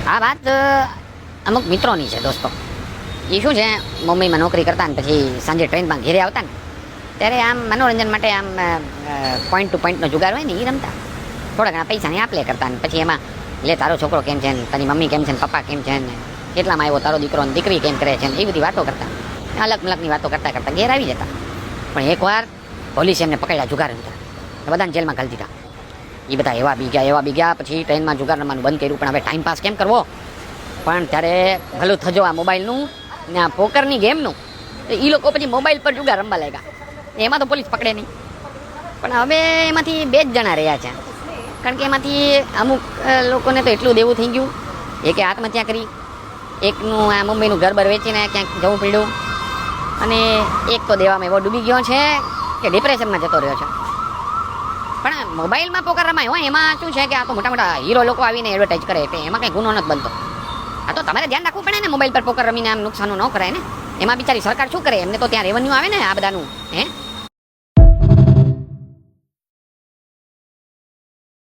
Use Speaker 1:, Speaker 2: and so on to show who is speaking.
Speaker 1: આ વાત અમુક મિત્રોની છે દોસ્તો. એ શું છે, મુંબઈમાં નોકરી કરતા ને પછી સાંજે ટ્રેનમાં ઘેરે આવતા ને ત્યારે આમ મનોરંજન માટે આમ પોઈન્ટ ટુ પોઈન્ટનો જુગાર હોય ને એ રમતા. થોડા ઘણા પૈસાની આપ લે કરતા ને પછી એમાં લે તારો છોકરો કેમ છે ને, તારી મમ્મી કેમ છે ને, પપ્પા કેમ છે ને, કેટલામાં આવ્યો તારો દીકરો ને દીકરી કેમ કરે છે ને, એ બધી વાતો કરતા. અલગ મલગની વાતો કરતા કરતા ઘેર આવી જતા. પણ એકવાર પોલીસ એમને પકડ્યા જુગાર રમતા, બધાને જેલમાં ઘાલી દીધા. એ બધા એવા બી ગયા પછી ટ્રેનમાં જુગાર રમવાનું બંધ કર્યું. પણ હવે ટાઈમ પાસ કેમ કરવો? પણ ત્યારે ભલું થજો આ મોબાઈલનું ને આ પોકરની ગેમનું, તો એ લોકો પછી મોબાઈલ પર જુગાર રમવા લાગ્યા. એમાં તો પોલીસ પકડે નહીં. પણ હવે એમાંથી 2 જ જણા રહ્યા છે. કારણ કે એમાંથી અમુક લોકોને તો એટલું દેવું થઈ ગયું, એકે આત્મહત્યા કરી, એકનું આ મુંબઈનું ઘર વેચીને ક્યાંક જવું પડ્યું, અને એક તો દેવામાં એવો ડૂબી ગયો છે કે ડિપ્રેશનમાં જતો રહ્યો છે. પણ મોબાઈલમાં પોકર રમાય હોય એમાં શું છે કે આ તો મોટા મોટા હીરો લોકો આવીને એડવર્ટાઈઝ કરે એટલે એમાં કંઈ ગુનો નથી બનતો. આ તો તમારે ધ્યાન રાખવું પડે ને, મોબાઈલ પર પોકર રમીને આમ નુકસાન ન કરાય ને. એમાં બિચારી સરકાર શું કરે, એમને તો ત્યાં રેવન્યુ આવે ને આ બધાનું, હે